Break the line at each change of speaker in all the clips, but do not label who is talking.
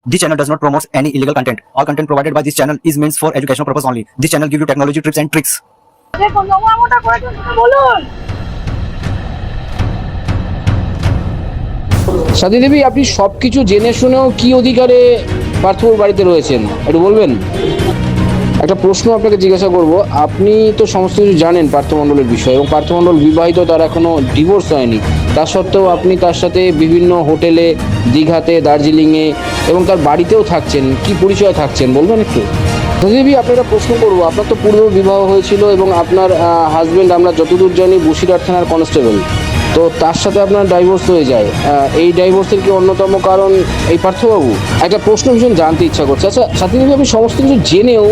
This channel does not promote any illegal content. All content provided by this channel is meant for educational purpose only. This channel gives you technology tips and tricks.
সাথী দেবী, আপনি সবকিছু জেনে শুনেও কি অধিকারে পার্থবাবুর বাড়িতে রয়েছেন একটু বলবেন? একটা প্রশ্ন আপনাকে জিজ্ঞাসা করব। আপনি তো সমস্ত কিছু জানেন পার্থ মণ্ডলের বিষয়ে, এবং পার্থ মণ্ডল বিবাহিত, তার এখনো ডিভোর্স হয়নি। তা সত্ত্বেও আপনি তার সাথে বিভিন্ন হোটেলে, দীঘাতে, দার্জিলিংয়ে এবং তার বাড়িতেও থাকছেন। কি পরিচয় থাকছেন বলবেন একটু? সাথী দেবী, আপনারা প্রশ্ন করবো, আপনার তো পূর্ব বিবাহ হয়েছিল এবং আপনার হাজবেন্ড, আমরা যতদূর জানি, বসিরহাট থানার কনস্টেবল। তো তার সাথে আপনার ডাইভোর্স হয়ে যায়। এই ডাইভোর্সের কি অন্যতম কারণ এই পার্থবাবু? একটা প্রশ্ন ভীষণ জানতে ইচ্ছা করছে। আচ্ছা সাথী দেবী, আপনি সমস্ত কিছু জেনেও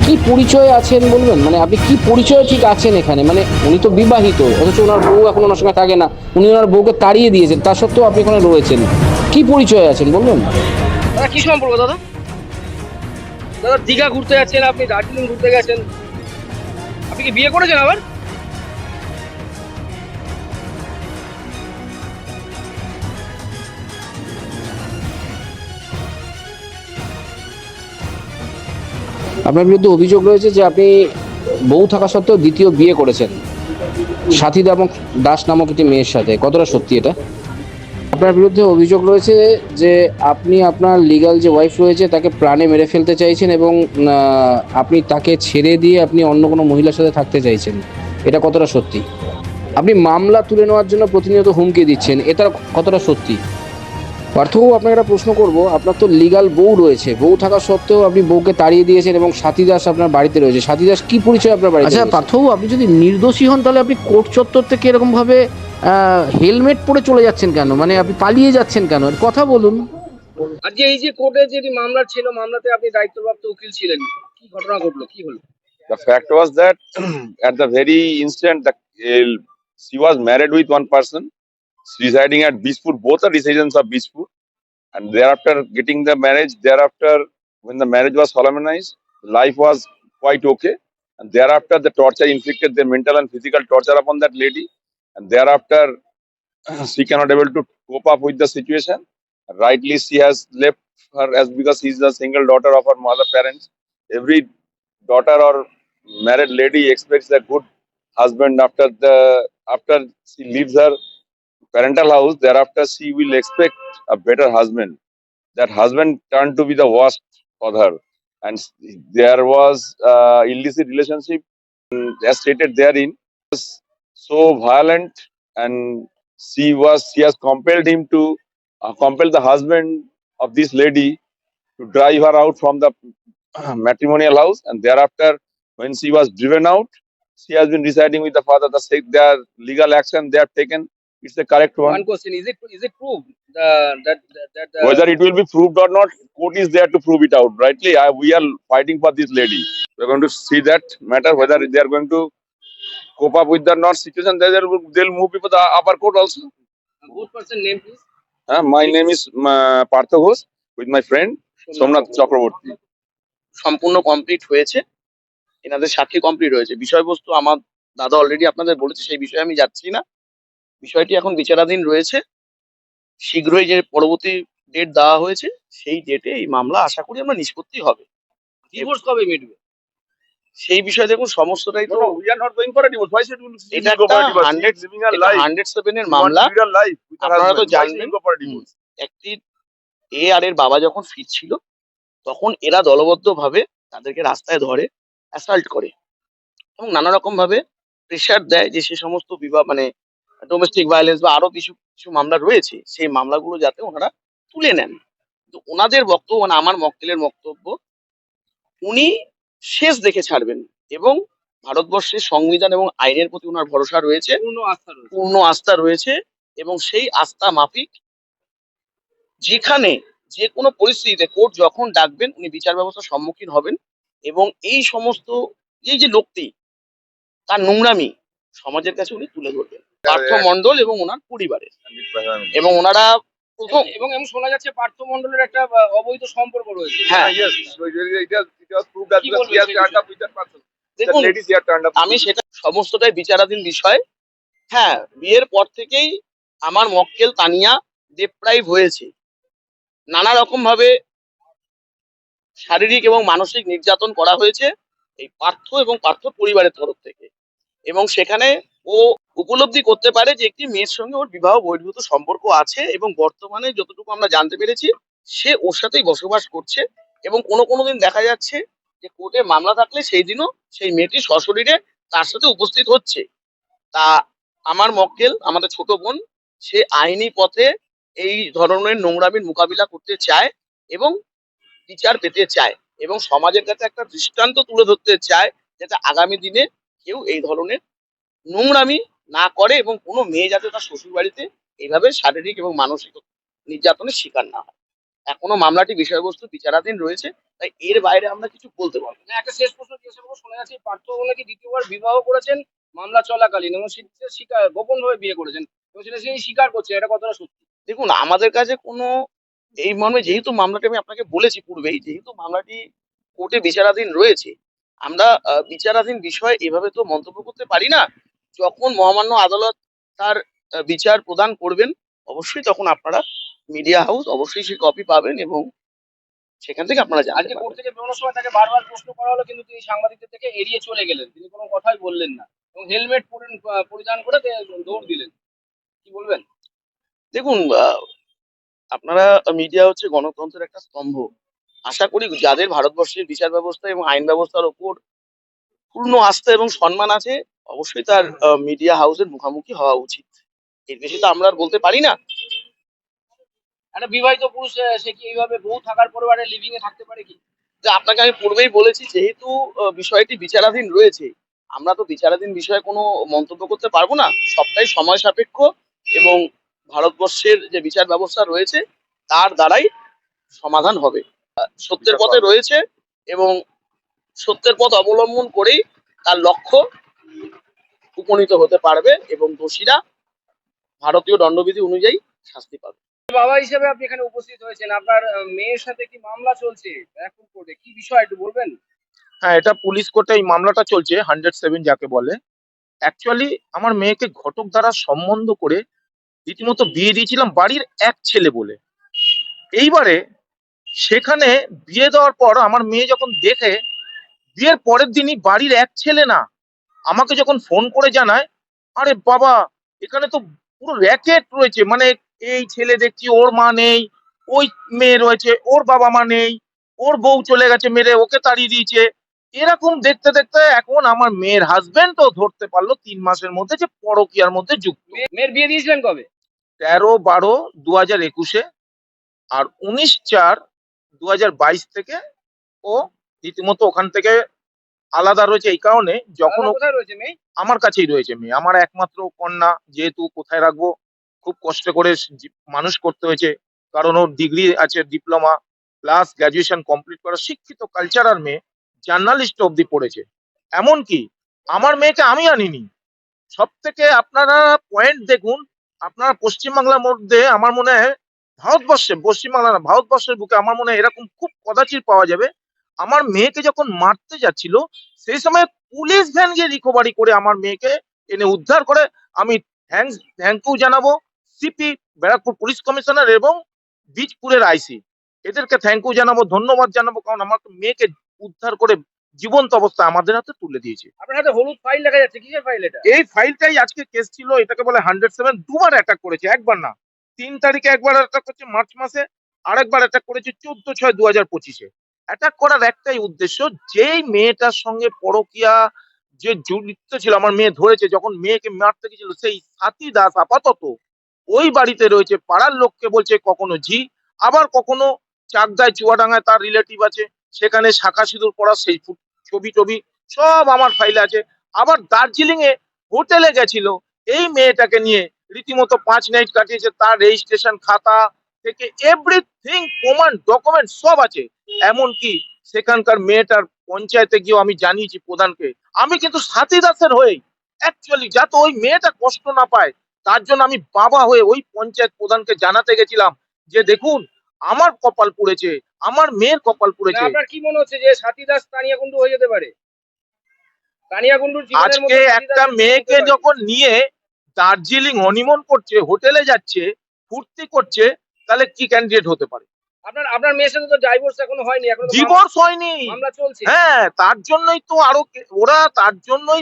কি পরিচয়ে আছেন বলবেন? মানে আপনি কি পরিচয় ঠিক আছেন এখানে? মানে উনি তো বিবাহিত, অথচ ওনার বউ এখন ওনার সঙ্গে থাকে না, উনি ওনার বউকে তাড়িয়ে দিয়েছেন, তা সত্ত্বেও আপনি এখানে রয়েছেন। কি পরিচয়ে আছেন বলবেন?
দাদা কি সম্পর্ক দাদা? দাদা দীঘা ঘুরতে যাচ্ছেন, আপনি দার্জিলিং ঘুরতে গেছেন, আপনি কি বিয়ে করেছেন আবার?
আপনার বিরুদ্ধে অভিযোগ রয়েছে যে আপনি বউ থাকা সত্ত্বেও দ্বিতীয় বিয়ে করেছেন সাথী দাস নামক একটি মেয়ের সাথে। কতটা সত্যি এটা? আপনার বিরুদ্ধে অভিযোগ রয়েছে যে আপনি আপনার লিগ্যাল যে ওয়াইফ রয়েছে তাকে প্রাণে মেরে ফেলতে চাইছেন, এবং আপনি তাকে ছেড়ে দিয়ে আপনি অন্য কোনো মহিলার সাথে থাকতে চাইছেন। এটা কতটা সত্যি? আপনি মামলা তুলে নেওয়ার জন্য প্রতিনিয়ত হুমকি দিচ্ছেন, এটা কতটা সত্যি? পার্থবাবু, আপনাকে একটা প্রশ্ন করব। আপনার তো লিগ্যাল বউ রয়েছে, বউ থাকা সত্ত্বেও আপনি বউকে তাড়িয়ে দিয়েছেন, এবং সাথী দাস আপনার বাড়িতে রয়েছে। সাথী দাস কি পরিচয় আপনার বাড়িতে? আচ্ছা পার্থবাবু, আপনি যদি নির্দোষী হন তাহলে আপনি কোর্ট চত্বর থেকে এরকম ভাবে হেলমেট পরে চলে যাচ্ছেন কেন? মানে আপনি পালিয়ে যাচ্ছেন কেন? এর কথা বলুন।
আজকে এই যে কোর্টে যে মামলা ছিল, মামলাতে আপনি দায়িত্বপ্রাপ্ত উকিল ছিলেন, কি ঘটনা ঘটলো, কি হলো?
The fact was that at the very instant that she was married with one person residing at Bijpur, both are residents of Bijpur, and thereafter getting the marriage, thereafter when the marriage was solemnized, life was quite okay, and thereafter the torture inflicted the mental and physical torture upon that lady, and thereafter she cannot able to cope up with the situation. Rightly, she has left her as because she is the single daughter of her mother parents. Every daughter or married lady expects a good husband after she leaves her parental house. Thereafter, she will expect a better husband. That husband turned to be the worst for her, and there was illicit relationship, as stated therein, was so violent, and she has compelled him to compel the husband of this lady to drive her out from the matrimonial house, and thereafter when she was driven out, she has been residing with the father. Their legal action they have taken, it's the correct one.
One question: is it proved that
Whether it will be proved or not, court is there to prove it out. Rightly, we are fighting for this lady. We're going to see that matter, whether they are going to cope up with the not situation. They'll move people to the upper court also.
both person name please?
My name is Partha Ghosh, with my friend Somnath Chakraborty.
সম্পূর্ণ complete হয়েছে, এনাদের সাক্ষী complete হয়েছে। বিষয়বস্তু আমার দাদা already আপনাদের বলেছে, সেই বিষয়ে আমি যাচ্ছি না। বিষয়টি এখন বিচারাধীন রয়েছে। শীঘ্রই যে পরবর্তী ডেট দেওয়া হয়েছে, সেই ডেটে এই মামলা আশা করি আমরা নিষ্পত্তি হবে। ডিভোর্স কবে মিটবে সেই বিষয়ে দেখুন, সমস্তটাই তো
No, we are not going for a divorce. Why should we
এটা
go for a
একটা
divorce?
100
She's living her life.
107 এর
She wants
মামলা।
to lead her life with her
আপনারা তো
husband. Why should
জানবেন,
we go for a divorce?
একটি এ আর এর বাবা যখন ফিরছিল, তখন এরা দলবদ্ধভাবে তাদেরকে রাস্তায় ধরে অ্যাসাল্ট করে এবং নানা রকম ভাবে প্রেশার দেয় যে সে সমস্ত বিবাহ মানে ডোমেস্টিক ভায়োলেন্স বা আরো কিছু কিছু মামলা রয়েছে, সেই মামলাগুলো যাতে ওনারা তুলে নেন। তো ওনাদের বক্তব্য, মানে আমার মক্কেলের বক্তব্য, উনি শেষ দেখে ছাড়বেন, এবং ভারতবর্ষের সংবিধান এবং আইনের প্রতি ওনার ভরসা রয়েছে, পূর্ণ আস্থা রয়েছে, এবং সেই আস্থা মাফিক যেখানে যে কোনো পরিস্থিতিতে কোর্ট যখন ডাকবেন উনি বিচার ব্যবস্থার সম্মুখীন হবেন, এবং এই সমস্ত এই যে লোকটি তার নোংরামি সমাজের কাছে উনি তুলে ধরবেন, পার্থ মণ্ডল এবং ওনার পরিবারের। এবং ওনারা প্রথম, এবং এমন শোনা যাচ্ছে পার্থ মণ্ডলের একটা অবৈধ সম্পর্ক রয়েছে। হ্যাঁ,
Yes, so it was proved that
কি
because
বলবেন
she has
সেই
turned
বিষয়ে?
up with that person. That
দেখুন,
lady, she had turned up.
আমি সেটা সমস্তটাই বিচারাধীন বিষয়। হ্যাঁ, বিয়ের পর থেকেই আমার মক্কেল তানিয়া ডেপ্রাইভ হয়েছে, নানা রকম ভাবে শারীরিক এবং মানসিক নির্যাতন করা হয়েছে এই পার্থ এবং পার্থর পরিবারের তরফ থেকে। এবং সেখানে ও উপলব্ধি করতে পারে যে একটি মেয়ের সঙ্গে ওর বিবাহ বহির্ভূত সম্পর্ক আছে, এবং বর্তমানে যতটুকু আমরা জানতে পেরেছি সে ওর সাথেই বসবাস করছে। এবং কোনো কোনো দিন দেখা যাচ্ছে যে কোর্টে মামলা থাকলে সেই দিনও সেই মেয়েটি সশরীরে তার সাথে উপস্থিত হচ্ছে। তা আমার মক্কেল, আমাদের ছোট বোন, সে আইনি পথে এই ধরনের নোংরামির মোকাবিলা করতে চায় এবং বিচার পেতে চায়, এবং সমাজের কাছে একটা দৃষ্টান্ত তুলে ধরতে চায় যাতে আগামী দিনে কেউ এই ধরনের নোংরামি না করে এবং কোনো মেয়ে যাতে তার শ্বশুর বাড়িতে এইভাবে শারীরিক এবং মানসিক নির্যাতনের শিকার না হয়। এখনো মামলাটি বিষয়বস্তু বিচারাধীন রয়েছে, তাই এর বাইরে আমরা কিছু বলতে পারবো না।
একটা শেষ প্রশ্ন জিজ্ঞাসা করবো, শোনা যাচ্ছে পার্থ নাকি দ্বিতীয়বার বিবাহ করেছেন মামলা চলাকালীন, এবং সে স্বীকার গোপন ভাবে বিয়ে করেছেন এবং সেটা সেই স্বীকার করছে, এটা কতটা সত্যি?
দেখুন, আমাদের কাছে কোনো এই মর্মে, যেহেতু মামলাটি আমি আপনাকে বলেছি পূর্বেই, যেহেতু মামলাটি কোর্টে বিচারাধীন রয়েছে, আমরা বিচারাধীন বিষয়ে এভাবে তো মন্তব্য করতে পারি না। যখন মহামান্য আদালত তার বিচার প্রদান করবেন, অবশ্যই তখন আপনারা মিডিয়া হাউস অবশ্যই সেই কপি পাবেন এবং সেখান থেকে আপনারা জানতে
আজকে কোর্ট
পারবেন।
থেকে বেরোনোর সময় তাকে বারবার প্রশ্ন করা হলো, কিন্তু তিনি সাংবাদিকদের থেকে এড়িয়ে চলে গেলেন, তিনি কোনো কথাই বললেন না এবং হেলমেট পরিধান করে দৌড় দিলেন। কি বলবেন?
দেখুন, আপনারা, মিডিয়া হচ্ছে গণতন্ত্রের একটা স্তম্ভ। আশা করি যাদের ভারতবর্ষের বিচার ব্যবস্থা এবং আইন ব্যবস্থার ওপর পূর্ণ আস্থা এবং সম্মান আছে, অবশ্যই তার মিডিয়া হাউসের মুখোমুখি হওয়া উচিত। এর বেশি তো আমরা আর বলতে পারি না।
একটা বিবাহিত পুরুষ সে কি এইভাবে বউ থাকার পরিবারে লিভিং এ থাকতে পারে কি?
যে আপনাকে আমি পূর্বেই বলেছি, যেহেতু বিষয়টি বিচারাধীন রয়েছে, আমরা তো বিচারাধীন বিষয়ে কোনো মন্তব্য করতে পারবো না। সবটাই সময় সাপেক্ষ এবং ভারতবর্ষের যে বিচার ব্যবস্থা রয়েছে তার দ্বারাই সমাধান হবে। সত্যের পথে রয়েছে এবং সত্যের পথ অবলম্বন করেই তার লক্ষ্য উপনীত হতে পারবে এবং দোষীরা ভারতীয় দণ্ডবিধি অনুযায়ী শাস্তি পাবে।
বাবা হিসেবে আপনি এখানে উপস্থিত হয়েছেন, আপনার মেয়ের সাথে কি মামলা চলছে এখন কোর্টে, কি বিষয় একটু বলবেন?
হ্যাঁ, এটা পুলিশ কোর্টে এই মামলাটা চলছে 107 যাকে বলে। অ্যাকচুয়ালি আমার মেয়েকে ঘটক দ্বারা সম্বন্ধ করে রীতিমতো বিয়ে দিয়েছিলাম বাড়ির এক ছেলে বলে। এইবারে সেখানে বিয়ে দেওয়ার পর আমার মেয়ে যখন দেখে, বিয়ের পরের দিনই বাড়ির এক ছেলে না, আমাকে যখন ফোন করে জানায়, আরে বাবা এখানে তো পুরো র্যাকেট রয়েছে, মানে এই ছেলে দেখছি ওর মা নেই, ওই মেয়ে রয়েছে ওর বাবা মা নেই, ওর বউ চলে গেছে মেরে ওকে তাড়িয়ে দিয়েছে। এরকম দেখতে দেখতে এখন আমার মেয়ের হাজবেন্ডও ধরতে পারলো 3 মাসের মধ্যে যে পরকীয়ার মধ্যে যুক্ত।
মেয়ের বিয়ে দিয়েছিলেন কবে?
13/12/2021-এ, আর 19/4/2022 থেকে ও রীতিমতো ওখান থেকে আলাদা রয়েছে এই কারণে, যখন
আলাদা কোথায় রয়েছে মেয়ে?
আমার কাছেই রয়েছে মেয়ে, আমার একমাত্র কন্যা, যেহেতু কোথায় রাখবো, খুব কষ্ট করে মানুষ করতে হয়েছে, কারণ ওর ডিগ্রি আছে, ডিপ্লোমা প্লাস গ্রাজুয়েশন কমপ্লিট করা শিক্ষিত কালচারাল মেয়ে, জার্নালিস্ট অবধি পড়েছে। এমনকি আমার মেয়েকে আমি আনিনি। সব থেকে আপনারা পয়েন্ট দেখুন, আপনারা পশ্চিমবাংলার মধ্যে আমার মনে হয় ভারতবর্ষে, পশ্চিমবাংলা না ভারতবর্ষের বুকে আমার মনে হয় এরকম খুব কদাচিৎ পাওয়া যাবে। আমার মেয়েকে যখন মারতে যাচ্ছিল সেই সময় পুলিশ ভ্যান গিয়ে রিকভারি করে আমার মেয়েকে এনে উদ্ধার করে। আমি থ্যাংক ইউ জানাবো সিপি, ব্যারাকপুর পুলিশ কমিশনার এবং বীজপুরের আইসি, এদেরকে থ্যাংক ইউ জানাবো, ধন্যবাদ জানাবো, কারণ আমার মেয়েকে উদ্ধার করে জীবন্ত অবস্থায় আমাদের হাতে তুলে দিয়েছে।
আপনার হাতে হলুদ ফাইল দেখা যাচ্ছে, কিসের ফাইল এটা?
এই ফাইলটাই আজকে কেস ছিল, এটাকে বলে 107। দুবার অ্যাটাক করেছে, একবার না। 3 তারিখে একবার অ্যাটাক করছে মার্চ মাসে, আরেকবার অ্যাটাক করেছে 14/6/2025-এ। অ্যাটাক করার একটাই উদ্দেশ্য, যেই মেয়েটার সঙ্গে পরকীয়া যে জড়িত ছিল আমার মেয়ে ধরেছে, যখন মেয়েকে মারতে গেছিল সেই সাথী দাস আপাতত ওই বাড়িতে রয়েছে। পাড়ার লোককে বলছে কখনো ঝি, আবার কখনো চাকদায় চুয়াডাঙ্গায় তার রিলেটিভ আছে, সেখানে শাখা সিঁদুর পরা সেই ছবি টবি সব আমার ফাইলে আছে। আবার দার্জিলিং এ হোটেলে গেছিল এই মেয়েটাকে নিয়ে, রীতিমতো 5 নাইট কাটিয়েছে, তার রেজিস্ট্রেশন খাতা থেকে এভরিথিং প্রমাণ ডকুমেন্ট সব আছে। এমনকি সেখানকার মেয়েটার পঞ্চায়েতে গিয়েও আমি জানিয়েছি প্রধানকে। আমি কিন্তু সাথী দাসের হয়েই, অ্যাকচুয়ালি যাতে ওই মেয়েটা কষ্ট না পায় তার জন্য আমি বাবা হয়ে ওই পঞ্চায়েত প্রধানকে জানাতে গেছিলাম যে দেখুন আমার কপাল পুড়েছে, আমার মেয়ের কপাল
না,
পুড়েছে।
আপনার কি মনে হচ্ছে যে সাথী দাস তানিয়া কুণ্ডু হয়ে যেতে পারে? তানিয়া কুণ্ডুর জীবনের
আজকে
মধ্যে সাথী
একটা
দাসের জীবন
মেয়েকে
হতে পারে?
যখন নিয়ে দার্জিলিং হনিমুন করছে, হোটেলে যাচ্ছে, ফুর্তি করছে, তাহলে কি ক্যান্ডিডেট হতে পারে?
আপনার মেয়ের সাথে তো ডাইভোর্স এখনো হয়নি, এখনো
ডিভোর্স হয়নি।
মামলা চলছে।
হ্যাঁ, তার জন্যই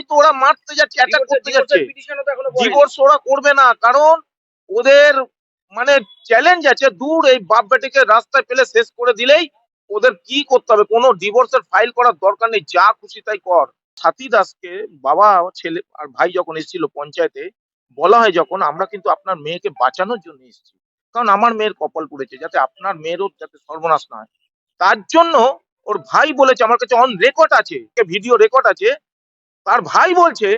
তো ওরা মারতে যাচ্ছে, অ্যাটাক করতে যাচ্ছে।
পিটিশনও তো এখনো পড়েনি।
ডিভোর্স ওরা করবে না, কারণ ওদের মানে চ্যালেঞ্জ আছে দূর, এই বাপ বেটিকে রাস্তায় ফেলে শেষ করে দিলেই ওদের কি করতে হবে, কোনো ডিভোর্সের ফাইল করার দরকার নেই, যা খুশি তাই কর। সাথী দাসকে বাবা, ছেলে আর ভাই যখন এসেছিল পঞ্চায়েতে, বলা হয় যখন, আমরা কিন্তু আপনার মেয়েকে বাঁচানোর জন্য এসেছি, কারণ আমার মেয়ের কপাল পুড়েছে, যাতে আপনার মেয়েরও যাতে সর্বনাশ না হয়। তার জন্য ওর ভাই বলেছে, আমার কাছে অন রেকর্ড আছে, ভিডিও রেকর্ড আছে, তার ভাই বলছে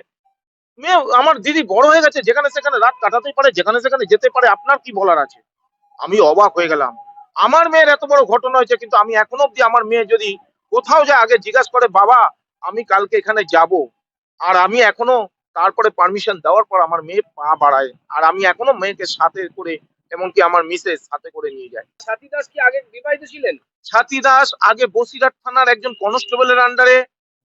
মেয়ে আমার দিদি বড় হয়ে গেছে, যেখানে সেখানে রাত কাটাতেই পারে, যেখানে সেখানে যেতে পারে, আপনার কি বলার আছে। আমি অবাক হয়ে গেলাম, আমার মেয়ের এত বড় ঘটনা হয়েছে, কিন্তু আমি এখনো অব্দি আমার মেয়ে যদি কোথাও যায় আগে জিজ্ঞাসা করে, বাবা আমি কালকে এখানে যাব, আর আমি এখনো তারপরে পারমিশন দেওয়ার পর আমার মেয়ে পা বাড়ায়, আর আমি এখনো মেয়েকে সাথে করে, এমনকি আমার মিসেস সাথে করে নিয়ে যায়।
সাথী দাস কি আগে বিবাহিত ছিলেন?
ছাতি দাস আগে বসিরহাট থানার একজন কনস্টেবলের আন্ডারে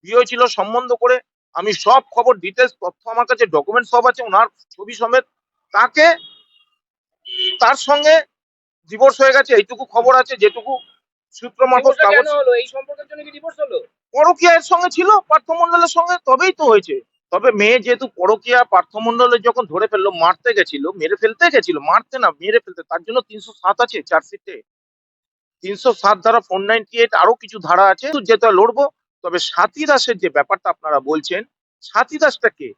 বিয়ে হয়েছিল সম্বন্ধ করে। আমি সব খবর ডিটেলস তথ্য আমার কাছে ডকুমেন্ট সব আছে, ওনার ছবি সমেত। তাকে তার সঙ্গে ডিভোর্স হয়ে গেছে, এইটুকু খবর আছে, যেটুকু সূত্র মারফত
ডিভোর্সটা
কাগজ।
কেন হলো? এই সম্পর্কের জন্য কি ডিভোর্স হলো?
পরকীয়া এর সঙ্গে ছিল, পার্থ মন্ডলের সঙ্গে, তবেই তো হয়েছে। তবে মেয়ে যেহেতু পরকীয়া, পার্থ মন্ডলের যখন ধরে ফেললো, মারতে গেছিল, মেরে ফেলতে গেছিল, মারতে না মেরে ফেলতে, তার জন্য 307 আছে চার্জশিটে, 307 ধারা 498 আরো কিছু ধারা আছে, তো যেটা লড়বো। তবে সাথী দাসের যে ব্যাপারটা আপনারা বলছেন, সাথী দাসটা কে?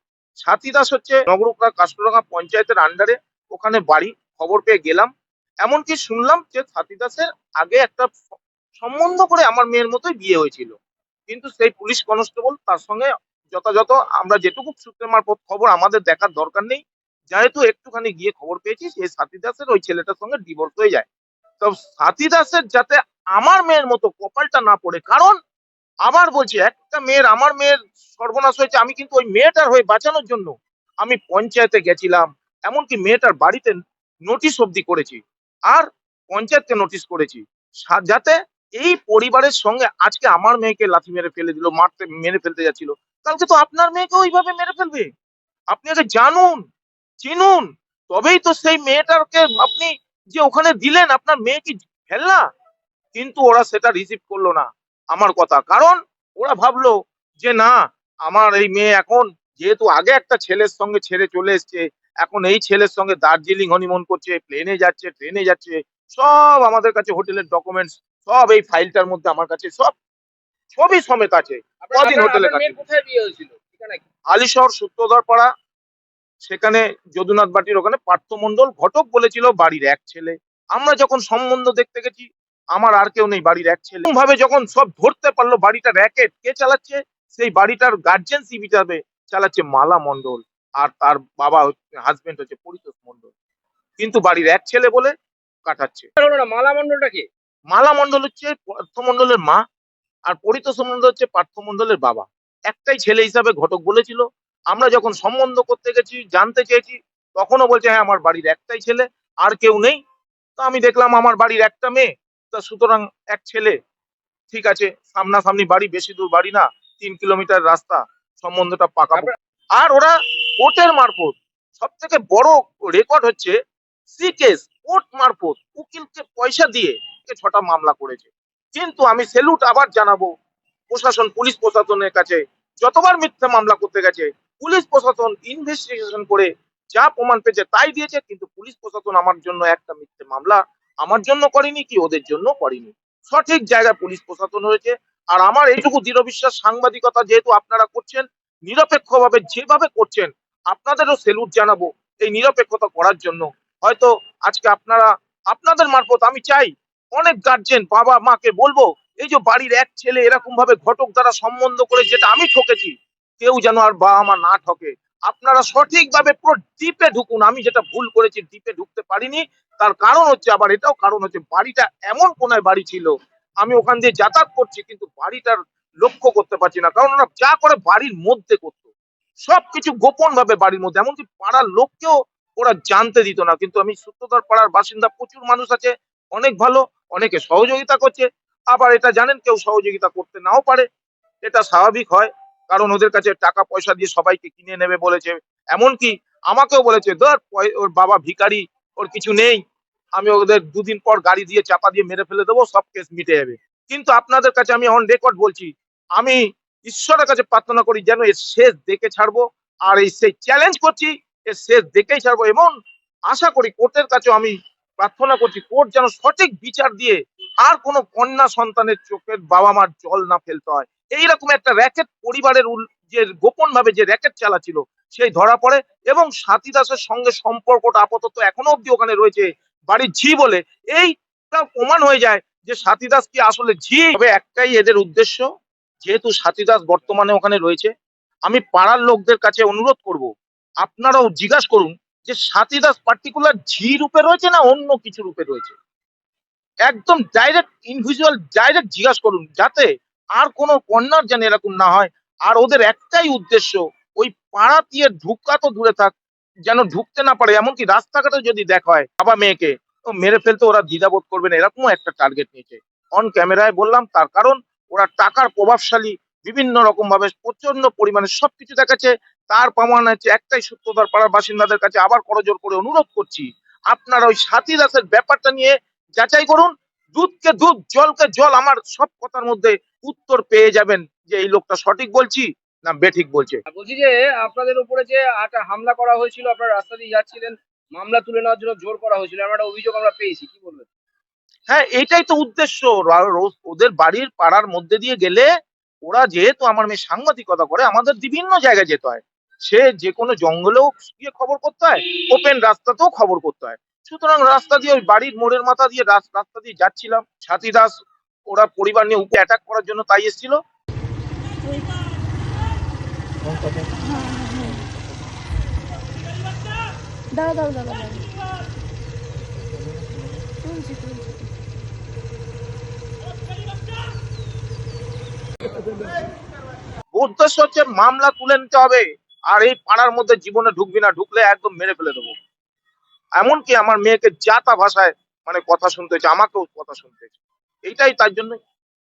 সাথী দাস হচ্ছে নগরুকড়া কাষ্টরাঙ্গা পঞ্চায়েতের আন্ডারে, ওখানে বাড়ি, খবর পেয়ে গেলাম। এমনকি শুনলাম যে সাথী দাসের আগে একটা সম্বন্ধ করে আমার মেয়ের মতোই বিয়ে হয়েছিল, কিন্তু সেই পুলিশ কনস্টেবল তার সঙ্গে যথাযথ, আমরা যেটুকু সূত্রের মারফত খবর, আমাদের দেখার দরকার নেই, যেহেতু একটুখানি গিয়ে খবর পেয়েছি, সেই সাথী দাসের ওই ছেলেটার সঙ্গে ডিভোর্স হয়ে যায়। তো সাথী দাসের যাতে আমার মেয়ের মতো কপালটা না পড়ে, কারণ আবার বলছি, আমার মেয়ের সর্বনাশ হয়েছে, আমি কিন্তু ওই মেয়েটার হয়ে বাঁচানোর জন্য আমি পঞ্চায়েতে গেছিলাম, এমনকি মেয়েটার বাড়িতে নোটিশ অব্দি করেছি, আর পঞ্চায়েতকে নোটিশ করেছি, যাতে এই পরিবারের সঙ্গে আজকে আমার মেয়েকে লাথি মেরে ফেলে দিল, মেরে ফেলতে যাচ্ছিল, কালকে তো আপনার মেয়েকে ওইভাবে মেরে ফেলবে। আপনি আগে জানুন, চিনুন, তবেই তো সেই মেয়েটাকে আপনি যে ওখানে দিলেন, আপনার মেয়ে কি ফেলনা? কিন্তু ওরা সেটা রিসিভ করলো না আমার কথা, কারণ ওরা ভাবলো যে না, আমার এই মেয়ে এখন যেহেতু আগে একটা ছেলের সঙ্গে ছেড়ে চলে এসছে, এখন এই ছেলের সঙ্গে দার্জিলিং হনিমুন করছে, প্লেনে যাচ্ছে, ট্রেনে যাচ্ছে, সব আমাদের কাছে হোটেলের ডকুমেন্টস, সব এই ফাইলটার মধ্যে আমার কাছে সব ছবি সমেত আছে। কদিন হোটেলে
আপনার মেয়ের কোথায় বিয়ে হয়েছিল? ঠিকানা কি?
আলিশহর সূত্রধর পাড়া, সেখানে যদুনাথ বাটির ওখানে পার্থ মন্ডল ঘটক বলেছিল বাড়ির এক ছেলে। আমরা যখন সম্বন্ধ দেখতে গেছি, আমার আর কেউ নেই, বাড়ির এক ছেলে। ভাবে যখন সব ধরতে পারলো বাড়িটা র্যাকেট কে চালাচ্ছে, সেই বাড়িটার গার্জেনশিপ হিসাবে চালাচ্ছে মালা মন্ডল, আর তার বাবা হাজবেন্ড হচ্ছে পরিতোষ মন্ডল, কিন্তু বাড়ির এক ছেলে বলে কাটাচ্ছে।
হলো না, মালা মণ্ডলটা কে?
মালা মন্ডল হচ্ছে পার্থ মন্ডলের মা, আর পরিতোষ মন্ডল হচ্ছে পার্থ মন্ডলের বাবা। একটাই ছেলে হিসাবে ঘটক বলেছিল। আমরা যখন সম্বন্ধ করতে গেছি, জানতে চেয়েছি, তখনও বলছে হ্যাঁ আমার বাড়ির একটাই ছেলে, আর কেউ নেই। তো আমি দেখলাম আমার বাড়ির একটা মেয়ে, তা সুতরাং এক ছেলে, ঠিক আছে, সামনাসামনি বাড়ি, বেশি দূর বাড়ি না, 3 কিলোমিটার রাস্তা, সম্বন্ধটা পাকাবো। আর ওরা কোর্টের মারফত, সব থেকে বড় রেকর্ড হচ্ছে সিকেস, কোর্ট মারফত উকিলকে পয়সা দিয়ে 6টা মামলা করেছে। কিন্তু আমি সেলুট আবার জানাবো প্রশাসন, পুলিশ প্রশাসনের কাছে, যতবার মিথ্যা মামলা করতে গেছে, পুলিশ প্রশাসন ইনভেস্টিগেশন করে যা প্রমাণ পেয়েছে তাই দিয়েছে, কিন্তু পুলিশ প্রশাসন আমার জন্য একটা মিথ্যে মামলা আমার জন্য করেনি, কি ওদের জন্য করেনি। সঠিক জায়গায় পুলিশ প্রশাসন হয়েছে। আর আমার এইটুকু দৃঢ় বিশ্বাস, সাংবাদিকতা যেহেতু আপনারা করছেন, নিরপেক্ষভাবে যেভাবে করছেন, আপনাদেরও সেলুট জানাবো এই নিরপেক্ষতা করার জন্য। হয়তো আজকে আপনাদের মারফত আমি চাই অনেক গার্জেন বাবা মাকে বলবো, এই যে বাড়ির এক ছেলে এরকম ভাবে ঘটক দ্বারা সম্বন্ধ করে, যেটা আমি ঠকেছি, কেউ যেন আর বাবা মা না ঠকে। আপনারা সঠিকভাবে পুরো ডিপে ঢুকুন। আমি যেটা ভুল করেছি, ডিপে ঢুকতে পারিনি, তার কারণ হচ্ছে, আবার এটাও কারণ হচ্ছে, বাড়িটা এমন কোনায় বাড়ি ছিল, আমি ওখান দিয়ে যাতায়াত করছি, কিন্তু বাড়িটার লক্ষ্য করতে পারছি না, কারণ ওরা যা করে বাড়ির মধ্যে করতো, সবকিছু গোপন ভাবে বাড়ির মধ্যে, এমনকি পাড়ার লোককেও ওরা জানতে দিত না। কিন্তু আমি সূত্রধর পাড়ার বাসিন্দা, প্রচুর মানুষ আছে, অনেক ভালো, অনেকে সহযোগিতা করছে, আবার এটা জানেন কেউ সহযোগিতা করতে নাও পারে, এটা স্বাভাবিক হয়, কারণ ওদের কাছে টাকা পয়সা দিয়ে সবাইকে কিনে নেবে বলেছে। এমনকি আমাকেও বলেছে, ধর ওর বাবা ভিখারি, ওর কিছু নেই, আমি ওদের দুদিন পর গাড়ি দিয়ে চাপা দিয়ে মেরে ফেলে দেবো, সব কেস মিটে যাবে। কিন্তু আপনাদের কাছে আমি অন রেকর্ড বলছি, আমি ঈশ্বরের কাছে প্রার্থনা করি যেন এর শেষ দেখে ছাড়বো। আর এই সেই চ্যালেঞ্জ করছি, এর শেষ দেখেই ছাড়বো। এবং আশা করি কোর্টের কাছেও আমি প্রার্থনা করছি, কোর্ট যেন সঠিক বিচার দিয়ে আর কোনো কন্যা সন্তানের চোখের বাবা মার জল না ফেলতে হয়। এইরকম একটা র্যাকেট পরিবারের যে গোপন ভাবে যে র্যাকেট চালাচ্ছিল সেই ধরা পড়ে। এবং স্বাতী দাসের সঙ্গে সম্পর্কটা আপাতত এখনো অব্দি ওখানে রয়েছে বাড়ির ঝি বলে, এইটা প্রমাণ হয়ে যায় যে স্বাতী দাস কি আসলে ঝি। তবে একটাই এদের উদ্দেশ্য, যেহেতু স্বাতী দাস বর্তমানে ওখানে রয়েছে, আমি পাড়ার লোকদের কাছে অনুরোধ করব, আপনারাও জিজ্ঞাসা করুন যে স্বাতী দাস পার্টিকুলার ঝি রূপে রয়েছে না অন্য কিছু রূপে রয়েছে। একদম ডাইরেক্ট ইনভিজুয়াল ডাইরেক্ট জিজ্ঞাসা করুন, যাতে আর কোনো কন্যার যেন এরকম না হয়। আর ওদের একটাই উদ্দেশ্য, ওই পাড়া দিয়ে ঢুকা তো দূরে থাক, যেন ঢুকতে না পারে। এমনকি রাস্তাঘাটে যদি দেখা হয় বাবা মেয়েকে, তো মেরে ফেলতে ওরা দ্বিধাবোধ করবে না, এরকমও একটা টার্গেট নিয়েছে। অন ক্যামেরায় বললাম, তার কারণ ওরা টাকার প্রভাবশালী, বিভিন্ন রকম ভাবে প্রচন্ড পরিমাণে সবকিছু দেখাচ্ছে। তার প্রমাণ হচ্ছে একটাই সূত্রধর পাড়ার বাসিন্দাদের কাছে আবার করজোর করে অনুরোধ করছি, আপনারা ওই স্বাতী দাসের ব্যাপারটা নিয়ে যাচাই করুন। দুধকে দুধ, জলকে জল, আমার সব কথার মধ্যে উত্তর পেয়ে যাবেন যে এই লোকটা সঠিক বলছি না বেঠিক বলছে।
বলছি যে আপনাদের উপরে যে একটা হামলা করা হয়েছিল, আপনারা রাস্তা দিয়ে যাচ্ছিলেন, মামলা তুলে নেওয়ার জন্য জোর করা হয়েছিল, এমন একটা অভিযোগ আমরা পেয়েছি, কি বলবেন?
হ্যাঁ, এটাই তো উদ্দেশ্য। ওদের বাড়ির পাড়ার মধ্যে দিয়ে গেলে, ওরা যেহেতু আমার মেয়ে সাংবাদিকতা করে, আমাদের বিভিন্ন জায়গায় যেতে হয়। সে যে কোনো জঙ্গলেও গিয়ে খবর করতে হয়, ওপেন রাস্তাতেও খবর করতে হয়। সুতরাং রাস্তা দিয়ে ওই বাড়ির মোড়ের মাথা দিয়ে রাস্তা দিয়ে যাচ্ছিলাম। সাথী দাস ওরা পরিবার নিয়ে উপরে অ্যাটাক করার জন্য তাই এসেছিল।
দাঁড়া দাঁড়া দাঁড়া দাঁড়া তুলছি তুলছি
উদ্দেশ্য হচ্ছে মামলা তুলে নিতে হবে, আর এই পাড়ার মধ্যে জীবনে ঢুকবি না, ঢুকলে একদম মেরে ফেলে দেবো। এমনকি আমার মেয়েকে যা তা ভাষায় মানে কথা শুনতে হচ্ছে, আমাকেও কথা শুনতে হচ্ছে। এইটাই তার জন্য